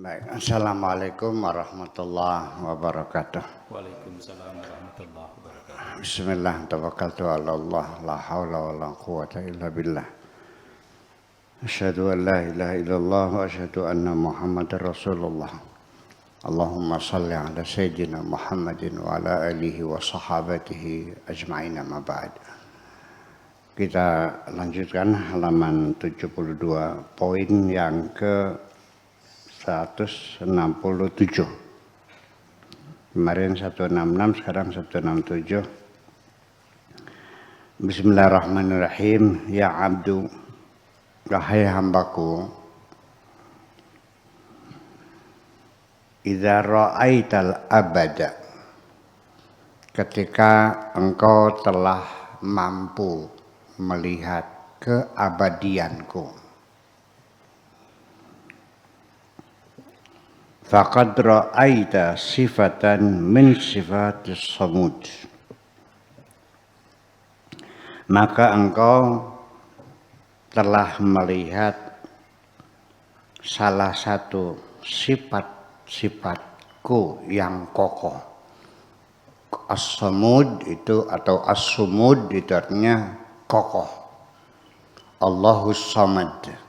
Baik, assalamualaikum warahmatullahi wabarakatuh. Waalaikumsalam warahmatullahi wabarakatuh. Bismillah, tawakkaltu ala Allah, la hawla wa la quwwata illa billah. Asyhadu an la ilaha illallah wa asyhadu anna Muhammadar Rasulullah. Allahumma salli ala sayyidina Muhammadin wa ala alihi wa sahabatihi ajma'in, amma ba'd. Kita lanjutkan halaman 72, poin yang ke 167. Kemarin 166, sekarang 167. Bismillahirrahmanirrahim. Ya abdu, wahai hambaku, idza ra'aital abada, ketika engkau telah mampu melihat keabadianku, faqad ra'aita sifatan min sifatis samud, maka engkau telah melihat salah satu sifat-sifatku yang kokoh. As-samud itu atau as-sumud itu artinya kokoh. Allahus samad.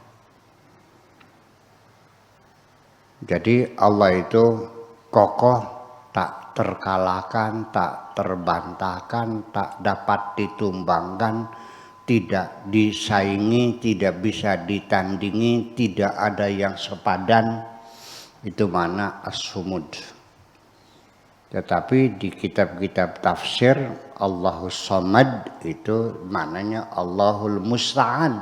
Jadi Allah itu kokoh, tak terkalahkan, tak terbantahkan, tak dapat ditumbangkan, tidak disaingi, tidak bisa ditandingi, tidak ada yang sepadan. Itu mana as-sumud. Tetapi di kitab-kitab tafsir Allahus samad itu maknanya Allahul musta'an,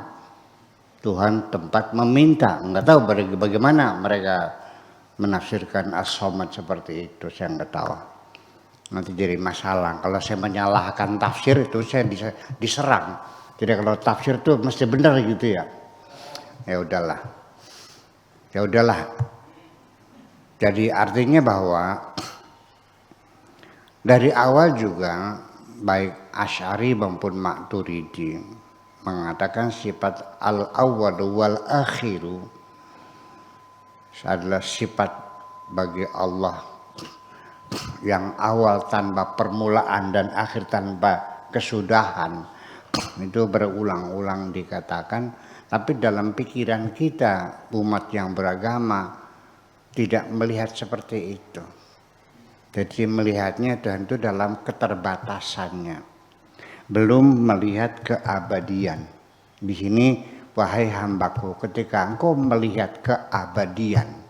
Tuhan tempat meminta. Enggak tahu bagaimana mereka menafsirkan as-samad seperti itu, saya enggak tahu. Nanti jadi masalah. Kalau saya menyalahkan tafsir itu saya diserang. Jadi kalau tafsir itu mesti benar gitu ya. Ya udahlah. Ya udahlah. Jadi artinya bahwa dari awal juga baik Asy'ari maupun Maturidi mengatakan sifat al-awwal wal akhiru adalah sifat bagi Allah yang awal tanpa permulaan dan akhir tanpa kesudahan. Itu berulang-ulang dikatakan, tapi dalam pikiran kita umat yang beragama tidak melihat seperti itu. Jadi melihatnya tentu dalam keterbatasannya, belum melihat keabadian. Di sini, wahai hambaku, ketika engkau melihat keabadian,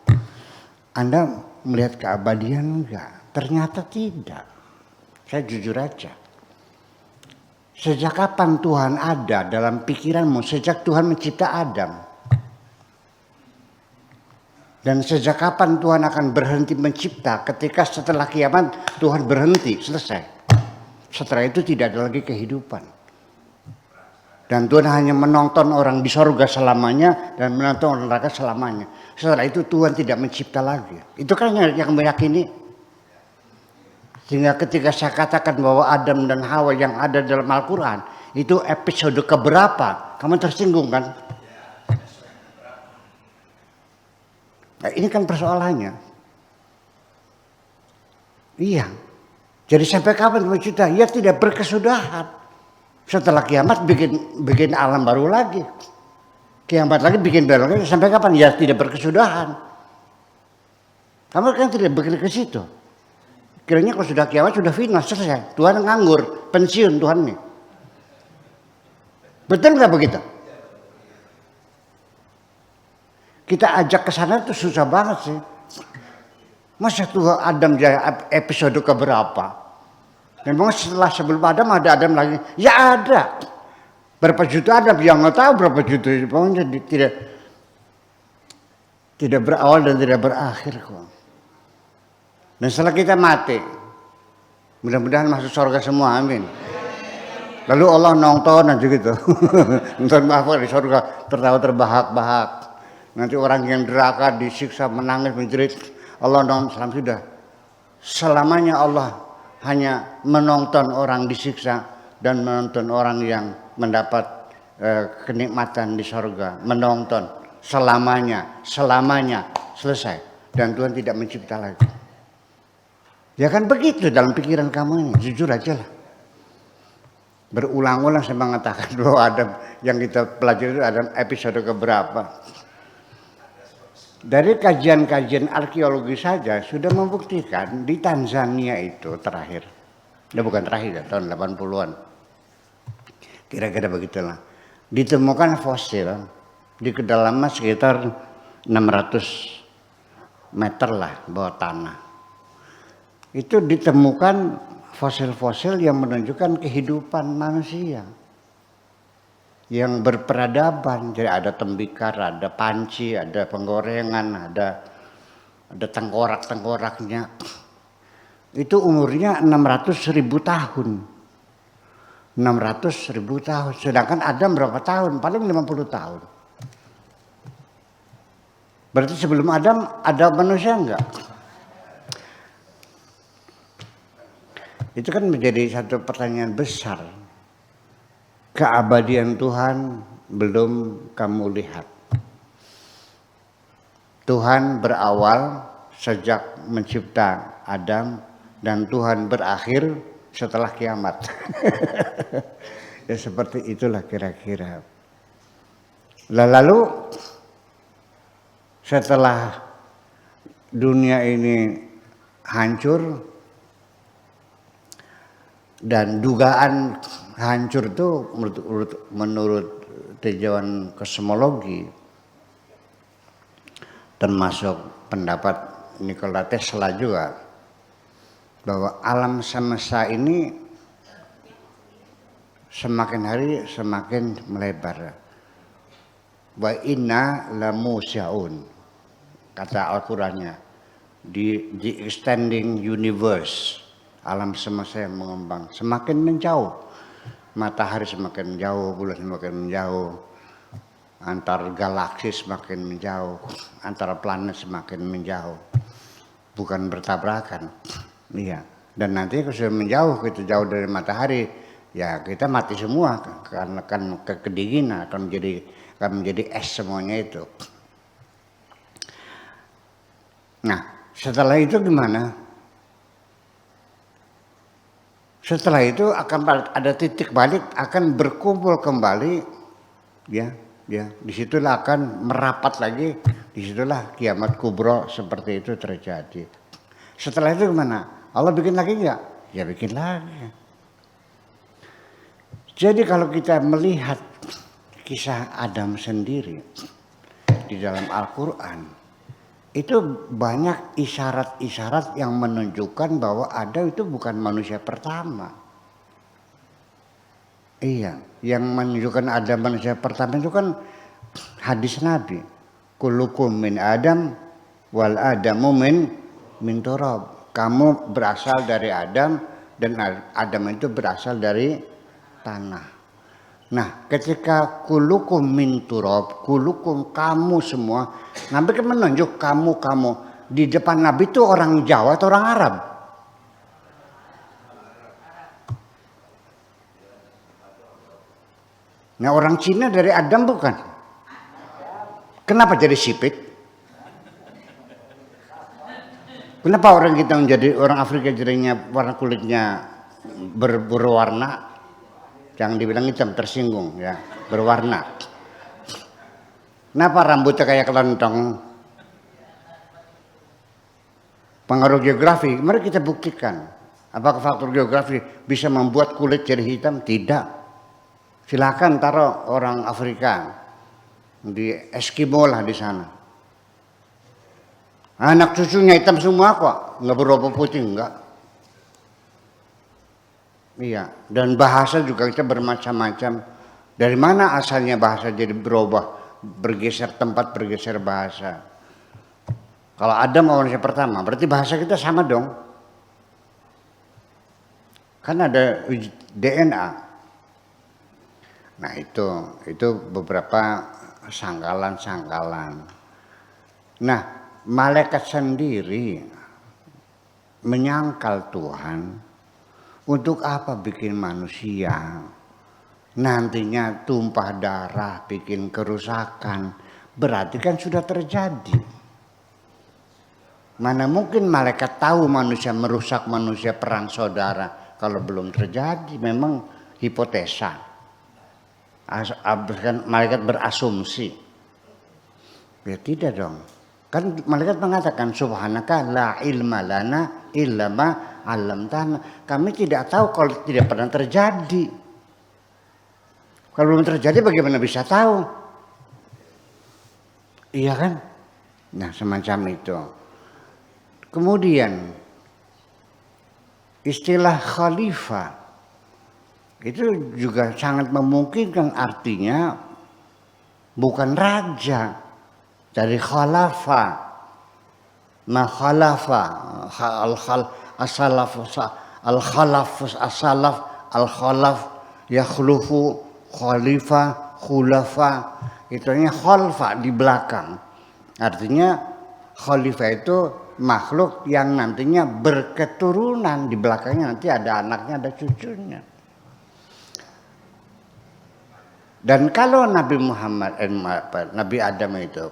Anda melihat keabadian enggak? Ternyata tidak. Saya jujur aja. Sejak kapan Tuhan ada dalam pikiranmu? Sejak Tuhan mencipta Adam. Dan sejak kapan Tuhan akan berhenti mencipta? Ketika setelah kiamat Tuhan berhenti, selesai. Setelah itu tidak ada lagi kehidupan. Dan Tuhan hanya menonton orang di surga selamanya dan menonton orang neraka selamanya. Setelah itu Tuhan tidak mencipta lagi. Itu kan yang meyakini. Sehingga ketika saya katakan bahwa Adam dan Hawa yang ada dalam Al-Quran itu episode keberapa? Kamu tersinggung kan? Nah, ini kan persoalannya. Iya. Jadi sampai kapan mencipta? Ya tidak berkesudahan. Setelah kiamat bikin alam baru lagi. Kiamat lagi bikin baru lagi. Sampai kapan? Ya tidak berkesudahan. Kamu kan tidak berpikir ke situ. Kiranya kalau sudah kiamat sudah final, selesai. Tuhan nganggur, pensiun Tuhan nih. Betul nggak begitu? Kita ajak ke sana tuh susah banget sih. Masa Tuhan Adam jadi episode keberapa? Memang setelah sebelum Adam ada Adam lagi? Ya ada. Berapa juta Adam? Yang nggak tahu berapa juta. Pokoknya tidak berawal dan tidak berakhir kok. Dan setelah kita mati, mudah-mudahan masuk surga semua, amin. Lalu Allah nonton aja gitu. Nonton apa di surga tertawa terbahak-bahak. Nanti orang yang neraka disiksa menangis menjerit, Allah nonton sudah. Selamanya Allah hanya menonton orang disiksa dan menonton orang yang mendapat kenikmatan di surga. Menonton selamanya selesai. dan Tuhan tidak mencipta lagi. Ya kan begitu dalam pikiran kamu ini, jujur aja lah. Berulang-ulang saya mengatakan bahwa Adam yang kita pelajari itu Adam episode keberapa. Dari kajian-kajian arkeologi saja sudah membuktikan di Tanzania itu terakhir. Ya bukan terakhir ya, tahun 80-an. Kira-kira begitulah. Ditemukan fosil di kedalaman sekitar 600 meter lah bawah tanah. Itu ditemukan fosil-fosil yang menunjukkan kehidupan manusia yang berperadaban. Jadi ada tembikar, ada panci, ada penggorengan, ada tengkorak-tengkoraknya. Itu umurnya 600.000 tahun. 600.000 tahun. Sedangkan Adam berapa tahun? Paling 50 tahun. Berarti sebelum Adam ada manusia enggak? Itu kan menjadi satu pertanyaan besar. Keabadian Tuhan belum kamu lihat. Tuhan berawal sejak mencipta Adam dan Tuhan berakhir setelah kiamat. Ya seperti itulah kira-kira. Lalu setelah dunia ini hancur, dan dugaan hancur itu menurut tinjauan kosmologi, termasuk pendapat Nikola Tesla juga, bahwa alam semesta ini semakin hari semakin melebar. Wa inna lamusyaun, kata Al-Qurannya, the extending universe. Alam semesta yang mengembang semakin menjauh, matahari semakin menjauh, bulan semakin menjauh, antar galaksi semakin menjauh, antara planet semakin menjauh, bukan bertabrakan. Iya. Dan nanti kalau sudah menjauh, kita jauh dari matahari, ya kita mati semua karena kan kedinginan akan menjadi es semuanya itu. Nah, setelah itu gimana? Setelah itu akan ada titik balik, akan berkumpul kembali, ya. Disitulah akan merapat lagi, disitulah kiamat kubro seperti itu terjadi. Setelah itu gimana? Allah bikin lagi nggak? Ya bikin lagi. Jadi kalau kita melihat kisah Adam sendiri di dalam Al-Quran, itu banyak isyarat-isyarat yang menunjukkan bahwa Adam itu bukan manusia pertama. Iya, yang menunjukkan Adam manusia pertama itu kan hadis Nabi. Kullukum min Adam wal Adamu min turab. Kamu berasal dari Adam dan Adam itu berasal dari tanah. Nah, ketika kulukum min turab, kulukum kamu semua, Nabi kan menunjuk kamu. Di depan Nabi itu orang Jawa atau orang Arab? Nah, orang Cina dari Adam bukan? Kenapa jadi sipit? Kenapa orang kita menjadi orang Afrika jadinya warna kulitnya berwarna? Jangan dibilang hitam, tersinggung ya, berwarna. Kenapa rambutnya kayak kelontong? Pengaruh geografi, mari kita buktikan. Apakah faktor geografi bisa membuat kulit jadi hitam? Tidak. Silakan taruh orang Afrika di Eskimo lah di sana. Anak cucunya hitam semua kok, nggak berubah putih enggak. Iya, dan bahasa juga kita bermacam-macam. Dari mana asalnya bahasa jadi berubah, bergeser tempat, bergeser bahasa. Kalau Adam manusia pertama, berarti bahasa kita sama dong. Kan ada DNA. Nah itu beberapa sangkalan-sangkalan. Nah, malaikat sendiri menyangkal Tuhan. Untuk apa bikin manusia? Nantinya tumpah darah, bikin kerusakan. Berarti kan sudah terjadi. Mana mungkin malaikat tahu manusia merusak manusia perang saudara kalau belum terjadi, memang hipotesa. Malaikat berasumsi. Ya tidak dong. Kan malaikat mengatakan subhanaka la ilma lana illa ma 'allamtana. Kami tidak tahu kalau tidak pernah terjadi. Kalau belum terjadi bagaimana bisa tahu? Iya kan? Nah, semacam itu. Kemudian istilah khalifah itu juga sangat memungkinkan artinya bukan raja, dari khalafa, ma khalafa, al-khalaf yakhlufu, khalifah, khulafa, itu artinya khalfa di belakang. Artinya khalifah itu makhluk yang nantinya berketurunan, di belakangnya nanti ada anaknya, ada cucunya. Dan kalau Nabi Muhammad, Nabi Adam itu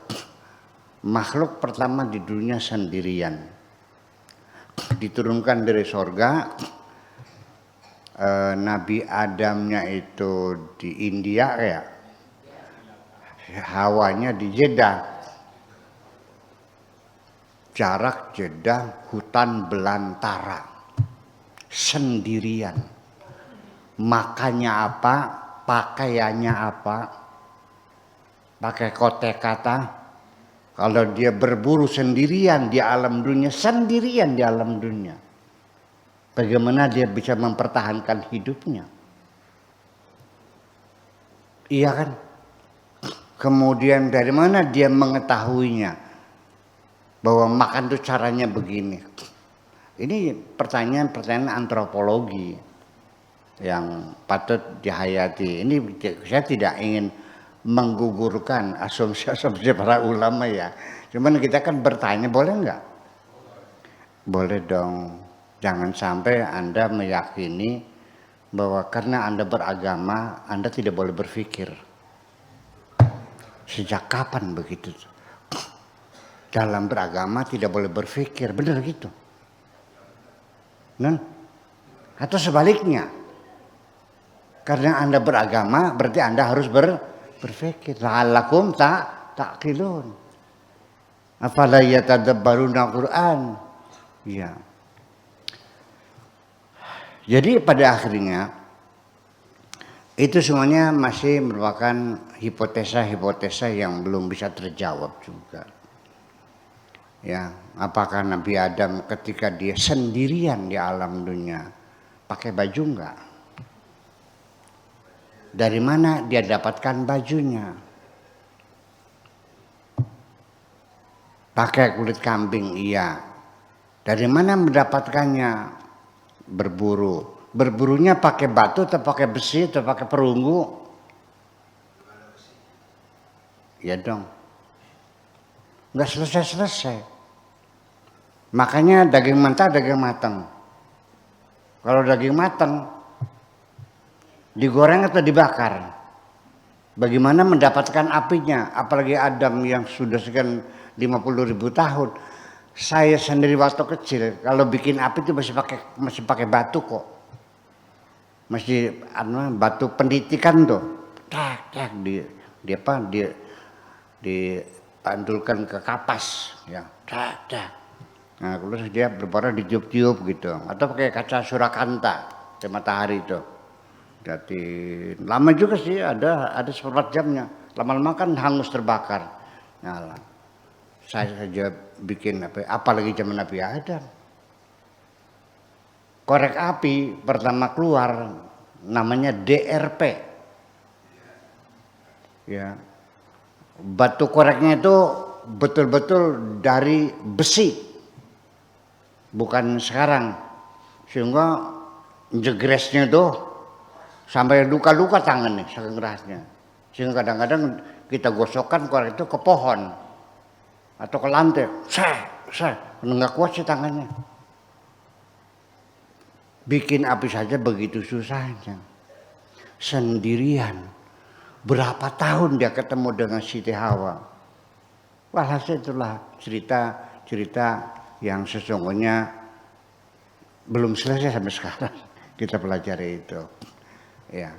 makhluk pertama di dunia sendirian, diturunkan dari sorga. Nabi Adamnya itu di India ya, Hawanya di Jeddah. Jarak Jeddah hutan belantara, sendirian. Makannya apa, pakaiannya apa, pakai kotek kata. Kalau dia berburu sendirian di alam dunia, sendirian di alam dunia, bagaimana dia bisa mempertahankan hidupnya? Iya kan? Kemudian dari mana dia mengetahuinya bahwa makan itu caranya begini? Ini pertanyaan antropologi yang patut dihayati. Ini saya tidak ingin menggugurkan asumsi-asumsi para ulama ya. Cuman kita kan bertanya, boleh nggak? Boleh dong. Jangan sampai Anda meyakini bahwa karena Anda beragama, Anda tidak boleh berpikir. Sejak kapan begitu? Dalam beragama tidak boleh berpikir, benar gitu? Non? Atau sebaliknya? Karena Anda beragama berarti Anda harus berpikir. La'allakum ta'qilun. Afala yatadabbaruna Qur'an. Ya. Jadi pada akhirnya itu semuanya masih merupakan hipotesa-hipotesa yang belum bisa terjawab juga. Ya, apakah Nabi Adam ketika dia sendirian di alam dunia pakai baju enggak? Dari mana dia dapatkan bajunya? Pakai kulit kambing, iya. Dari mana mendapatkannya? Berburu. Berburunya pakai batu atau pakai besi atau pakai perunggu? Ya dong. Nggak selesai-selesai. Makanya daging mentah, daging matang. Kalau daging matang, digoreng atau dibakar? Bagaimana mendapatkan apinya? Apalagi Adam yang sudah sekian 50.000 tahun. Saya sendiri waktu kecil, kalau bikin api itu masih pakai batu kok. Masih batu pendidikan tuh. Tak dipantulkan ke kapas ya. Nah, terus dia berpora ditiup-tiup gitu, atau pakai kaca Surakarta di matahari itu. Jadi lama juga sih, ada 4 jamnya. Lama-lama kan hangus terbakar. Nah, saya saja bikin apalagi zaman Nabi Adam. Korek api pertama keluar namanya DRP. Ya. Batu koreknya itu betul-betul dari besi, bukan sekarang, sehingga jegresnya itu sampai luka-luka tangan nih saking kerasnya, sehingga kadang-kadang kita gosokkan korek itu ke pohon atau ke lantai, nggak kuat sih tangannya. Bikin api saja begitu susahnya, sendirian. Berapa tahun dia ketemu dengan Siti Hawa. Walhasil itulah cerita yang sesungguhnya belum selesai sampai sekarang kita pelajari itu. Ya.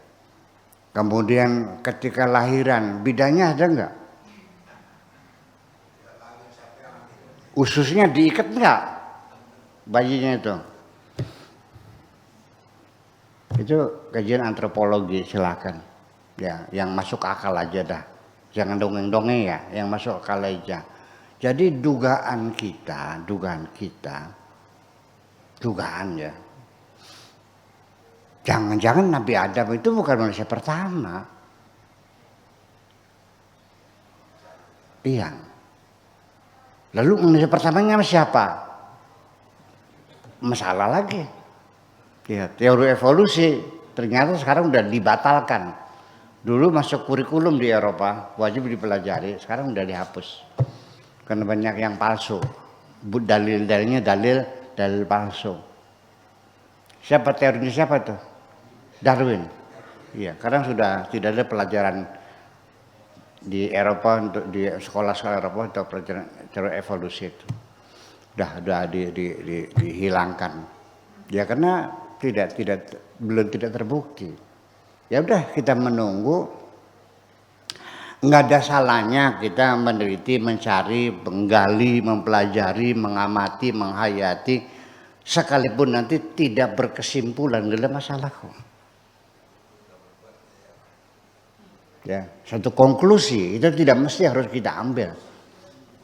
Kemudian ketika lahiran, bidannya ada enggak? Ususnya diikat enggak? Bayinya itu. Itu kajian antropologi, silakan. Ya, yang masuk akal aja dah. Jangan dongeng-dongeng ya, yang masuk akal aja. Jadi dugaan ya. Jangan-jangan Nabi Adam itu bukan manusia pertama. Iya. Lalu manusia pertamanya siapa? Masalah lagi. Ya, teori evolusi ternyata sekarang udah dibatalkan. Dulu masuk kurikulum di Eropa, wajib dipelajari, sekarang udah dihapus. Karena banyak yang palsu. Dalil-dalilnya dalil palsu. Siapa teorinya siapa tuh? Darwin. Iya, karena sudah tidak ada pelajaran di Eropa untuk di sekolah-sekolah Eropa untuk pelajaran teori evolusi itu. Udah dihilangkan. Ya karena belum terbukti. Ya udah kita menunggu. Enggak ada salahnya kita meneliti, mencari, menggali, mempelajari, mengamati, menghayati, sekalipun nanti tidak berkesimpulan, enggak ada masalah kok. Ya, satu konklusi itu tidak mesti harus kita ambil.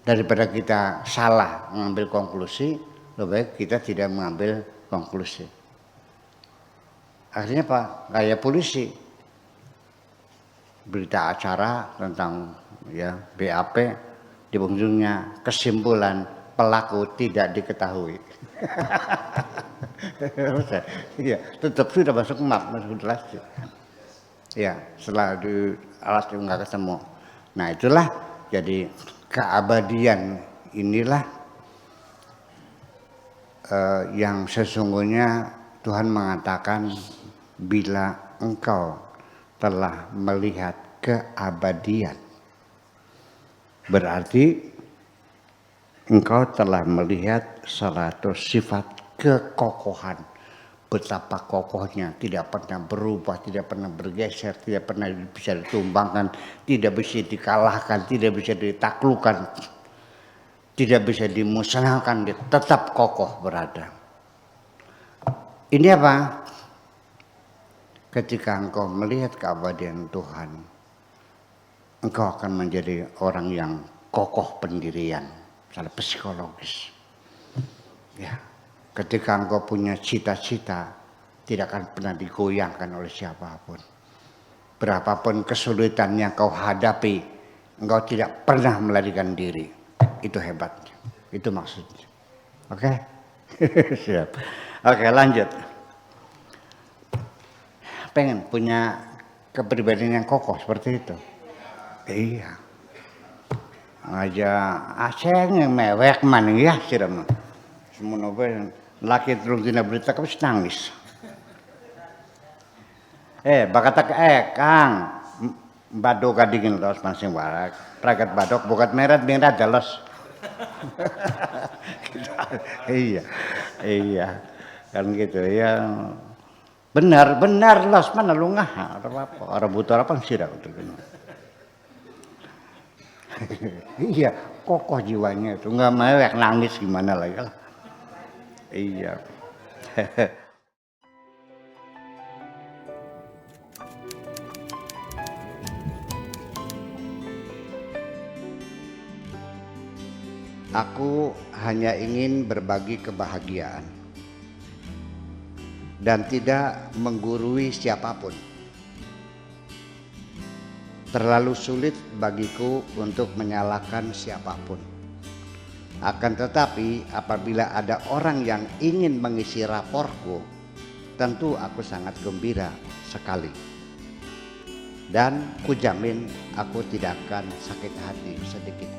Daripada kita salah mengambil konklusi, lebih baik kita tidak mengambil konklusi. Akhirnya apa? Kayak polisi. Berita acara tentang ya BAP di ujungnya kesimpulan pelaku tidak diketahui. Iya, tetap sudah masuk map, masuk jelas. Ya, setelah di alas itu nggak ketemu. Nah itulah jadi keabadian inilah yang sesungguhnya Tuhan mengatakan bila engkau telah melihat keabadian, berarti engkau telah melihat suatu sifat kekokohan, betapa kokohnya, tidak pernah berubah, tidak pernah bergeser, tidak pernah bisa ditumbangkan, tidak bisa dikalahkan, tidak bisa ditaklukkan, tidak bisa dimusnahkan, dia tetap kokoh berada. Ini apa? Ketika engkau melihat keabadian Tuhan, engkau akan menjadi orang yang kokoh pendirian, secara psikologis. Ya, ketika engkau punya cita-cita, tidak akan pernah digoyangkan oleh siapapun. Berapapun kesulitan yang kau hadapi, engkau tidak pernah melarikan diri. Itu hebatnya, itu maksudnya. Oke? Siap. Oke, lanjut. Pengen punya kepribadian yang kokoh seperti itu. Iya. Aja aceng yang mewek man ya sirama. Semua novel laki terus dina berita kabis nangis. Bakatak Kang badok kadingin los masing warak. Pragat badok bukat meret merah jalos. Iya. Kan gitu ya. Benar los mana lu ngah orang butuh apa sih dah betul. Iya, kokoh jiwanya itu nggak mewek nangis gimana lagi lah. Iya. Aku hanya ingin berbagi kebahagiaan dan tidak menggurui siapapun. Terlalu sulit bagiku untuk menyalahkan siapapun. Akan tetapi apabila ada orang yang ingin mengisi raportku, tentu aku sangat gembira sekali. Dan kujamin aku tidak akan sakit hati sedikit.